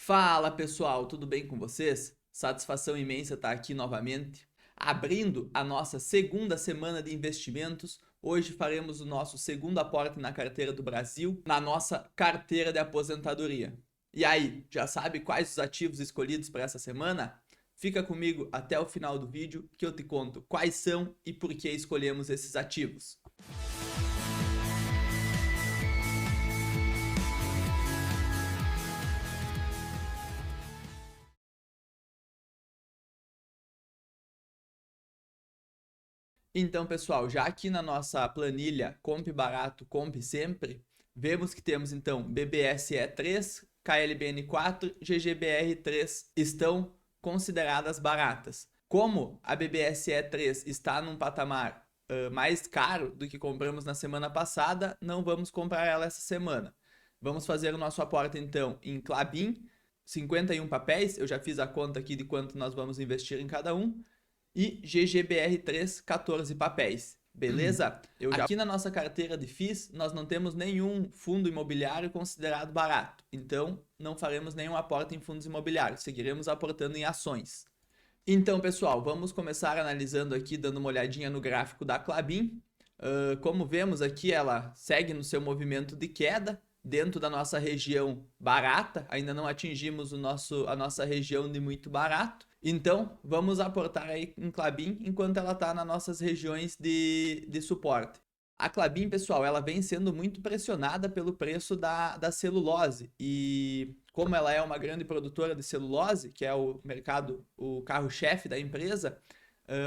Fala pessoal, tudo bem com vocês? Satisfação imensa estar aqui novamente. Abrindo a nossa segunda semana de investimentos, hoje faremos o nosso segundo aporte na carteira do Brasil, na nossa carteira de aposentadoria. E aí, já sabe quais os ativos escolhidos para essa semana? Fica comigo até o final do vídeo que eu te conto quais são e por que escolhemos esses ativos. Então, pessoal, já aqui na nossa planilha Compre Barato, Compre Sempre, vemos que temos então BBSE 3, KLBN 4, GGBR 3 estão consideradas baratas. Como a BBSE 3 está num patamar mais caro do que compramos na semana passada, não vamos comprar ela essa semana. Vamos fazer o nosso aporte então em Klabin, 51 papéis, eu já fiz a conta aqui de quanto nós vamos investir em cada um, e GGBR3, 14 papéis. Beleza? Aqui na nossa carteira de FIIs, nós não temos nenhum fundo imobiliário considerado barato. Então, não faremos nenhum aporte em fundos imobiliários. Seguiremos aportando em ações. Então, pessoal, vamos começar analisando aqui, dando uma olhadinha no gráfico da Klabin. Como vemos aqui, ela segue no seu movimento de queda dentro da nossa região barata. Ainda não atingimos a nossa região de muito barato. Então, vamos aportar aí em Klabin enquanto ela está nas nossas regiões de suporte. A Klabin, pessoal, ela vem sendo muito pressionada pelo preço da celulose. E como ela é uma grande produtora de celulose, que é o mercado, o carro-chefe da empresa,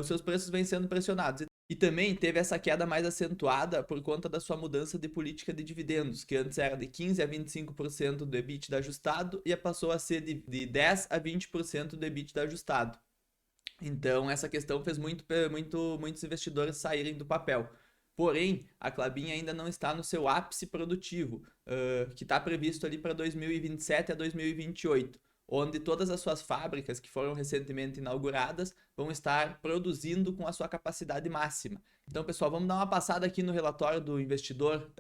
os seus preços vêm sendo pressionados. E também teve essa queda mais acentuada por conta da sua mudança de política de dividendos, que antes era de 15% a 25% do EBITDA ajustado e passou a ser de 10% a 20% do EBITDA ajustado. Então, essa questão fez muitos investidores saírem do papel. Porém, a Klabin ainda não está no seu ápice produtivo, que está previsto ali para 2027 a 2028, onde todas as suas fábricas que foram recentemente inauguradas vão estar produzindo com a sua capacidade máxima. Então, pessoal, vamos dar uma passada aqui no relatório do investidor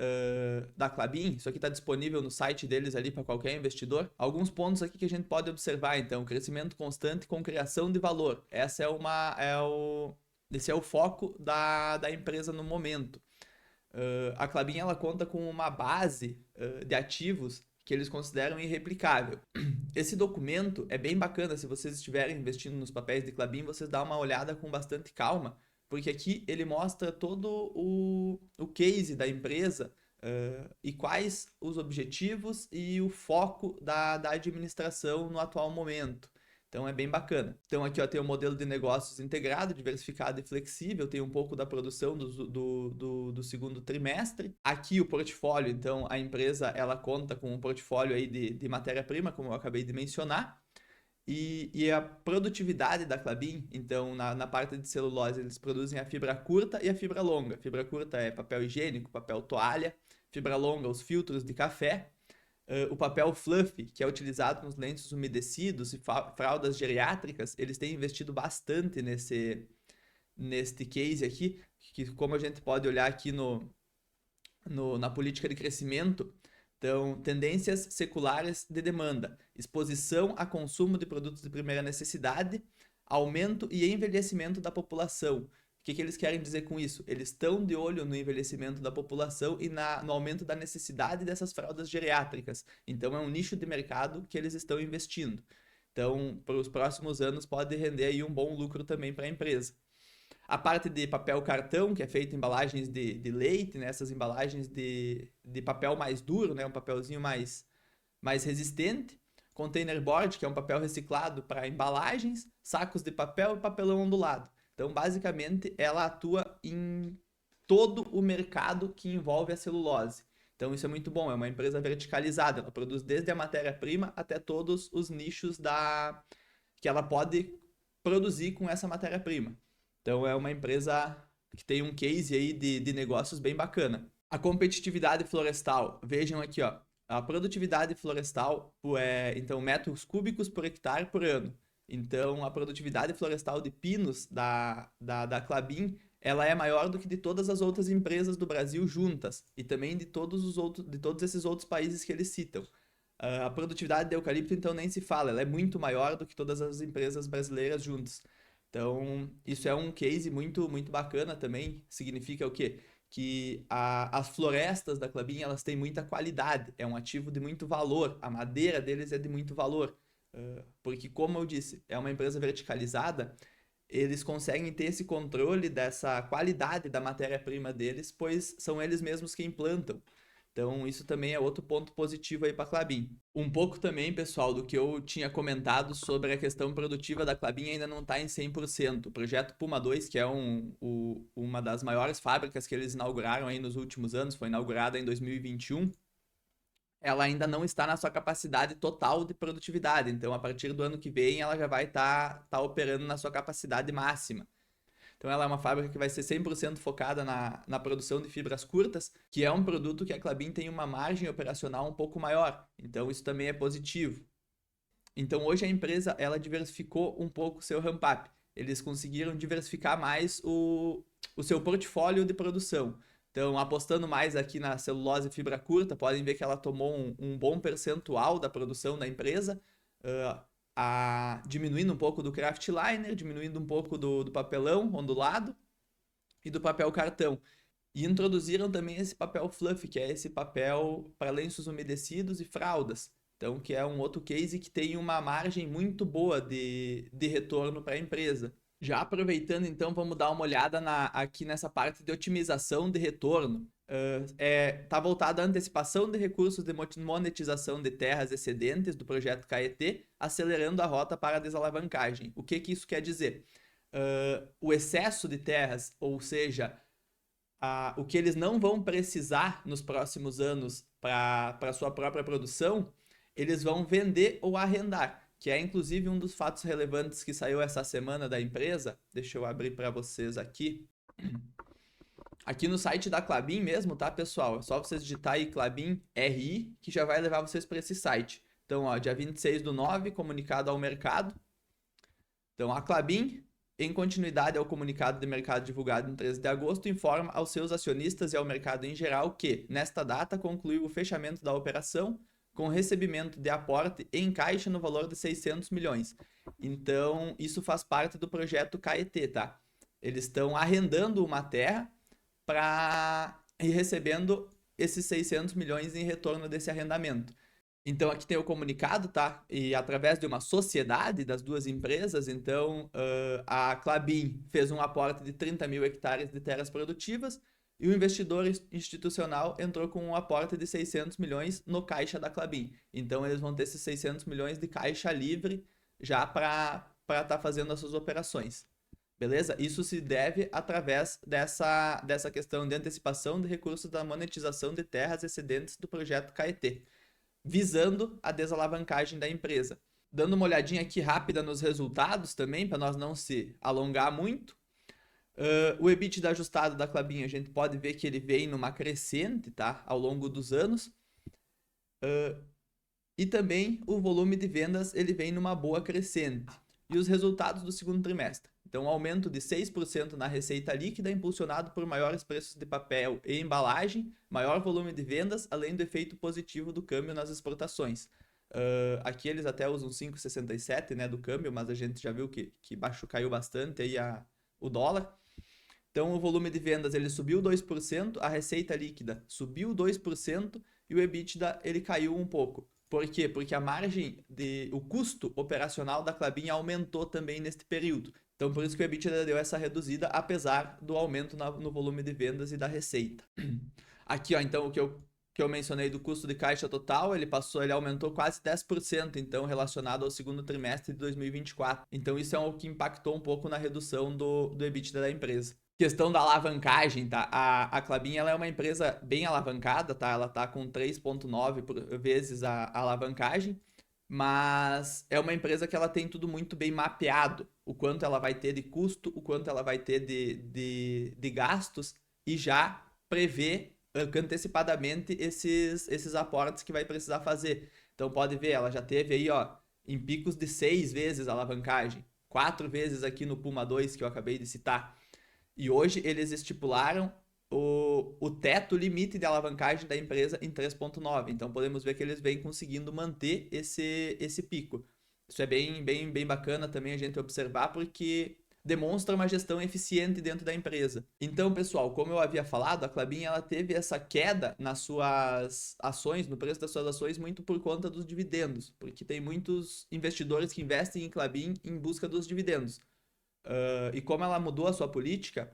da Klabin. Isso aqui está disponível no site deles ali para qualquer investidor. Alguns pontos aqui que a gente pode observar, então, crescimento constante com criação de valor. Esse é o foco da empresa no momento. A Klabin ela conta com uma base de ativos que eles consideram irreplicável. Esse documento é bem bacana, se vocês estiverem investindo nos papéis de Klabin, vocês dão uma olhada com bastante calma, porque aqui ele mostra todo o case da empresa e quais os objetivos e o foco da administração no atual momento. Então é bem bacana. Então aqui ó, tem o modelo de negócios integrado, diversificado e flexível, tem um pouco da produção do segundo trimestre. Aqui o portfólio, então a empresa ela conta com um portfólio aí de matéria-prima, como eu acabei de mencionar. E a produtividade da Klabin, então na parte de celulose eles produzem a fibra curta e a fibra longa. Fibra curta é papel higiênico, papel toalha, fibra longa os filtros de café. O papel fluff, que é utilizado nos lenços umedecidos e fraldas geriátricas, eles têm investido bastante neste case aqui, que como a gente pode olhar aqui na política de crescimento, então, tendências seculares de demanda, exposição a consumo de produtos de primeira necessidade, aumento e envelhecimento da população. O que eles querem dizer com isso? Eles estão de olho no envelhecimento da população e no aumento da necessidade dessas fraldas geriátricas. Então, é um nicho de mercado que eles estão investindo. Então, para os próximos anos, pode render aí um bom lucro também para a empresa. A parte de papel cartão, que é feito em embalagens de leite, né? Essas embalagens de papel mais duro, né? Um papelzinho mais resistente. Container board, que é um papel reciclado para embalagens, sacos de papel e papelão ondulado. Então, basicamente, ela atua em todo o mercado que envolve a celulose. Então, isso é muito bom, é uma empresa verticalizada, ela produz desde a matéria-prima até todos os nichos que ela pode produzir com essa matéria-prima. Então, é uma empresa que tem um case aí de negócios bem bacana. A competitividade florestal, vejam aqui, ó, a produtividade florestal então, metros cúbicos por hectare por ano. Então, a produtividade florestal de pinos da Klabin, ela é maior do que de todas as outras empresas do Brasil juntas e também de todos esses outros países que eles citam. A produtividade de eucalipto, então, nem se fala, ela é muito maior do que todas as empresas brasileiras juntas. Então, isso é um case muito, muito bacana também. Significa o quê? Que as florestas da Klabin, elas têm muita qualidade, é um ativo de muito valor, a madeira deles é de muito valor. Porque, como eu disse, é uma empresa verticalizada, eles conseguem ter esse controle dessa qualidade da matéria-prima deles, pois são eles mesmos quem plantam. Então, isso também é outro ponto positivo aí para a Klabin. Um pouco também, pessoal, do que eu tinha comentado sobre a questão produtiva da Klabin ainda não está em 100%. O projeto Puma 2, que é uma das maiores fábricas que eles inauguraram aí nos últimos anos, foi inaugurada em 2021, ela ainda não está na sua capacidade total de produtividade. Então, a partir do ano que vem, ela já vai estar operando na sua capacidade máxima. Então, ela é uma fábrica que vai ser 100% focada na produção de fibras curtas, que é um produto que a Klabin tem uma margem operacional um pouco maior. Então, isso também é positivo. Então, hoje a empresa ela diversificou um pouco o seu ramp-up. Eles conseguiram diversificar mais o seu portfólio de produção. Então, apostando mais aqui na celulose e fibra curta, podem ver que ela tomou um bom percentual da produção da empresa, diminuindo um pouco do craftliner, diminuindo um pouco do papelão ondulado e do papel cartão. E introduziram também esse papel fluff, que é esse papel para lenços umedecidos e fraldas. Então, que é um outro case que tem uma margem muito boa de retorno para a empresa. Já aproveitando, então, vamos dar uma olhada aqui nessa parte de otimização de retorno. Está voltado à antecipação de recursos de monetização de terras excedentes do projeto KET, acelerando a rota para a desalavancagem. O que isso quer dizer? O excesso de terras, ou seja, o que eles não vão precisar nos próximos anos para sua própria produção, eles vão vender ou arrendar, que é inclusive um dos fatos relevantes que saiu essa semana da empresa. Deixa eu abrir para vocês aqui. Aqui no site da Klabin mesmo, tá, pessoal? É só vocês digitar aí Klabin RI, que já vai levar vocês para esse site. Então, ó, dia 26/9, comunicado ao mercado. Então, a Klabin, em continuidade ao comunicado de mercado divulgado em 13 de agosto, informa aos seus acionistas e ao mercado em geral que, nesta data, concluiu o fechamento da operação com recebimento de aporte em caixa no valor de 600 milhões. Então, isso faz parte do projeto KET, tá? Eles estão arrendando uma terra e recebendo esses 600 milhões em retorno desse arrendamento. Então, aqui tem o comunicado, tá? E através de uma sociedade das duas empresas, então, a Klabin fez um aporte de 30 mil hectares de terras produtivas e o investidor institucional entrou com um aporte de 600 milhões no caixa da Klabin. Então, eles vão ter esses 600 milhões de caixa livre já para estar fazendo as suas operações. Beleza? Isso se deve através dessa questão de antecipação de recursos da monetização de terras excedentes do projeto KET, visando a desalavancagem da empresa. Dando uma olhadinha aqui rápida nos resultados também, para nós não se alongar muito. O EBITDA ajustado da Klabin, a gente pode ver que ele vem numa crescente, tá? Ao longo dos anos. E também o volume de vendas, ele vem numa boa crescente. E os resultados do segundo trimestre. Então, um aumento de 6% na receita líquida, impulsionado por maiores preços de papel e embalagem, maior volume de vendas, além do efeito positivo do câmbio nas exportações. Aqui eles até usam 5,67, né, do câmbio, mas a gente já viu que caiu bastante aí o dólar. Então, o volume de vendas ele subiu 2%, a receita líquida subiu 2% e o EBITDA ele caiu um pouco. Por quê? Porque o custo operacional da Klabin aumentou também neste período. Então, por isso que o EBITDA deu essa reduzida, apesar do aumento no volume de vendas e da receita. Aqui, ó, então, o que eu mencionei do custo de caixa total, ele aumentou quase 10%, então, relacionado ao segundo trimestre de 2024. Então, isso é o que impactou um pouco na redução do EBITDA da empresa. Questão da alavancagem, tá? A Klabin, ela é uma empresa bem alavancada, tá? Ela tá com 3,9 vezes a alavancagem, mas é uma empresa que ela tem tudo muito bem mapeado, o quanto ela vai ter de custo, o quanto ela vai ter de gastos, e já prevê antecipadamente esses aportes que vai precisar fazer. Então pode ver, ela já teve aí, ó, em picos de 6 vezes a alavancagem, 4 vezes aqui no Puma 2 que eu acabei de citar. E hoje eles estipularam o teto, limite de alavancagem da empresa em 3,9. Então podemos ver que eles vêm conseguindo manter esse pico. Isso é bem bacana também a gente observar, porque demonstra uma gestão eficiente dentro da empresa. Então, pessoal, como eu havia falado, a Klabin ela teve essa queda nas suas ações, no preço das suas ações, muito por conta dos dividendos, porque tem muitos investidores que investem em Klabin em busca dos dividendos. E como ela mudou a sua política,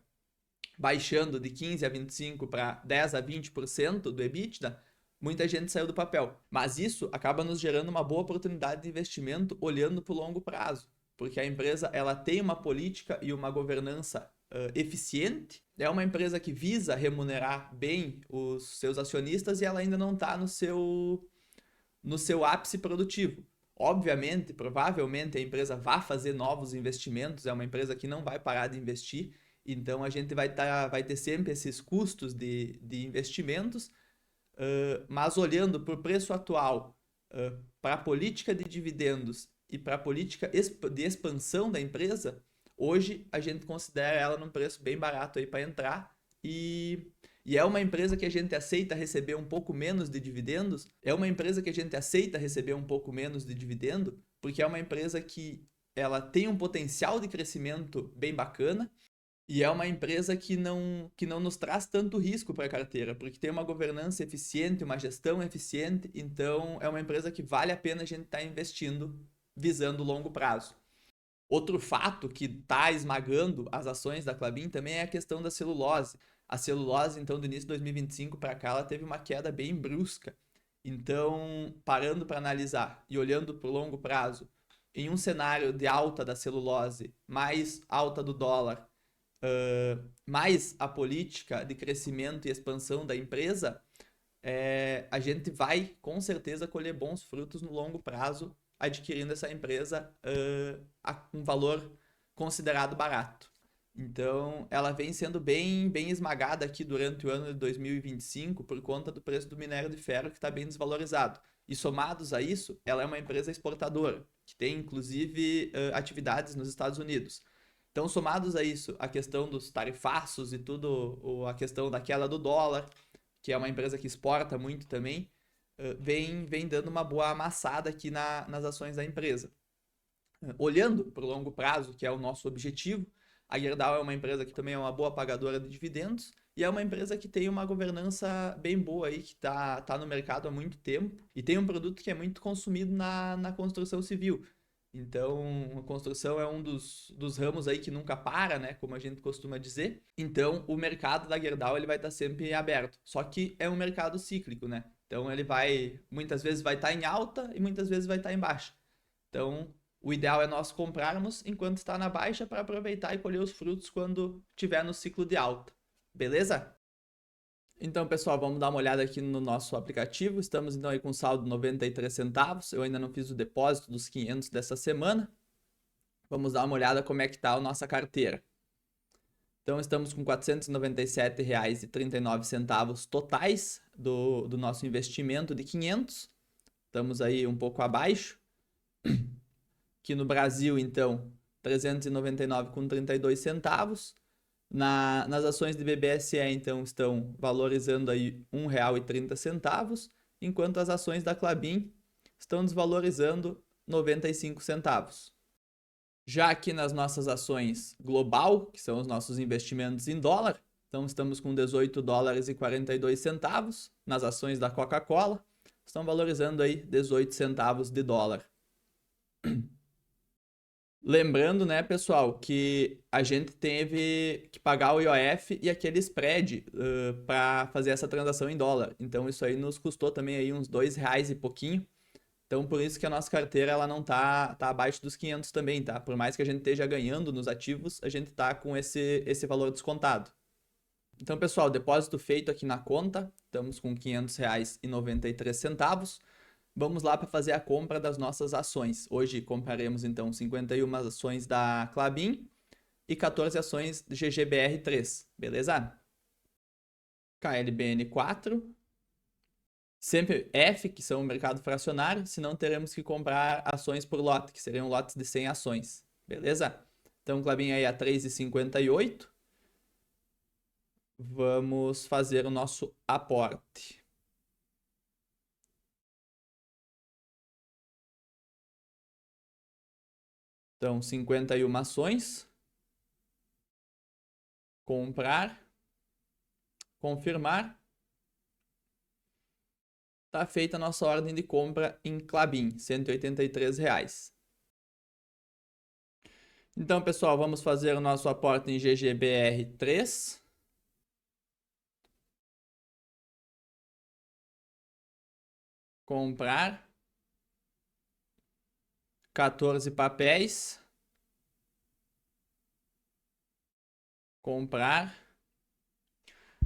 baixando de 15 a 25 para 10 a 20% do EBITDA, muita gente saiu do papel. Mas isso acaba nos gerando uma boa oportunidade de investimento olhando para o longo prazo, porque a empresa ela tem uma política e uma governança eficiente, é uma empresa que visa remunerar bem os seus acionistas e ela ainda não está no seu ápice produtivo. Obviamente, provavelmente a empresa vai fazer novos investimentos, é uma empresa que não vai parar de investir, então a gente vai ter sempre esses custos de investimentos, mas olhando para o preço atual, para a política de dividendos e para a política de expansão da empresa, hoje a gente considera ela num preço bem barato aí para entrar e é uma empresa que a gente aceita receber um pouco menos de dividendos. É uma empresa que a gente aceita receber um pouco menos de dividendo, porque é uma empresa que ela tem um potencial de crescimento bem bacana e é uma empresa que não nos traz tanto risco para a carteira, porque tem uma governança eficiente, uma gestão eficiente, então é uma empresa que vale a pena a gente estar investindo visando o longo prazo. Outro fato que está esmagando as ações da Klabin também é a questão da celulose. A celulose, então, do início de 2025 para cá, ela teve uma queda bem brusca. Então, parando para analisar e olhando para o longo prazo, em um cenário de alta da celulose, mais alta do dólar, mais a política de crescimento e expansão da empresa, a gente vai com certeza colher bons frutos no longo prazo adquirindo essa empresa a um valor considerado barato. Então, ela vem sendo bem esmagada aqui durante o ano de 2025 por conta do preço do minério de ferro que está bem desvalorizado. E somados a isso, ela é uma empresa exportadora, que tem inclusive atividades nos Estados Unidos. Então, somados a isso, a questão dos tarifaços e tudo, a questão da queda do dólar, que é uma empresa que exporta muito também, vem dando uma boa amassada aqui nas ações da empresa. Olhando para o longo prazo, que é o nosso objetivo, a Gerdau é uma empresa que também é uma boa pagadora de dividendos e é uma empresa que tem uma governança bem boa aí, que tá no mercado há muito tempo e tem um produto que é muito consumido na construção civil. Então, a construção é um dos ramos aí que nunca para, né? Como a gente costuma dizer. Então, o mercado da Gerdau ele vai estar sempre aberto. Só que é um mercado cíclico, né? Então, muitas vezes vai estar em alta e muitas vezes vai estar em baixa. Então, o ideal é nós comprarmos enquanto está na baixa para aproveitar e colher os frutos quando tiver no ciclo de alta. Beleza? Então, pessoal, vamos dar uma olhada aqui no nosso aplicativo. Estamos então aí com saldo de 93 centavos. Eu ainda não fiz o depósito dos 500 dessa semana. Vamos dar uma olhada como é que está a nossa carteira. Então, estamos com R$ 497,39 totais do nosso investimento de 500. Estamos aí um pouco abaixo. Aqui no Brasil, então, 399,32 centavos. Nas ações de BBSE, então, estão valorizando aí R$ 1,30, enquanto as ações da Klabin estão desvalorizando 95 centavos. Já aqui nas nossas ações global, que são os nossos investimentos em dólar, então estamos com 18 dólares e 42 centavos. Nas ações da Coca-Cola, estão valorizando aí 18 centavos de dólar. Lembrando, né, pessoal, que a gente teve que pagar o IOF e aquele spread para fazer essa transação em dólar. Então, isso aí nos custou também aí uns R$2 e pouquinho. Então, por isso que a nossa carteira ela não tá abaixo dos 500 também, tá? Por mais que a gente esteja ganhando nos ativos, a gente tá com esse valor descontado. Então, pessoal, depósito feito aqui na conta. Estamos com R$ 500,93. Vamos lá para fazer a compra das nossas ações. Hoje compraremos então 51 ações da Klabin e 14 ações de GGBR3, beleza? KLBN 4. Sempre F, que são o mercado fracionário, senão teremos que comprar ações por lote, que seriam lotes de 100 ações, beleza? Então Klabin aí a 3,58. vamos fazer o nosso aporte. Então, 51 ações. Comprar. Confirmar. Tá feita a nossa ordem de compra em Klabin, R$ 183. Então, pessoal, vamos fazer o nosso aporte em GGBR3. Comprar. 14 papéis. Comprar.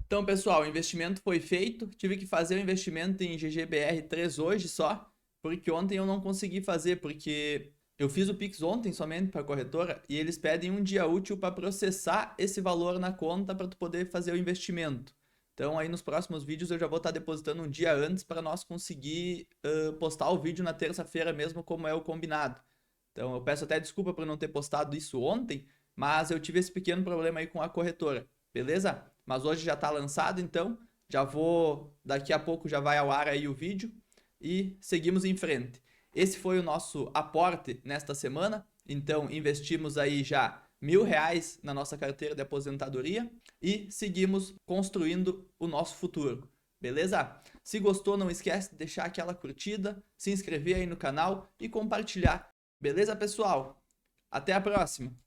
Então, pessoal, o investimento foi feito. Tive que fazer o investimento em GGBR3 hoje só, porque ontem eu não consegui fazer, porque eu fiz o Pix ontem somente para a corretora e eles pedem um dia útil para processar esse valor na conta para tu poder fazer o investimento. Então, aí nos próximos vídeos eu já vou estar depositando um dia antes para nós conseguir postar o vídeo na terça-feira mesmo, como é o combinado. Então, eu peço até desculpa por não ter postado isso ontem, mas eu tive esse pequeno problema aí com a corretora, beleza? Mas hoje já está lançado, então já vou, daqui a pouco já vai ao ar aí o vídeo e seguimos em frente. Esse foi o nosso aporte nesta semana, então investimos aí já R$ 1.000 na nossa carteira de aposentadoria e seguimos construindo o nosso futuro, beleza? Se gostou, não esquece de deixar aquela curtida, se inscrever aí no canal e compartilhar. Beleza, pessoal? Até a próxima!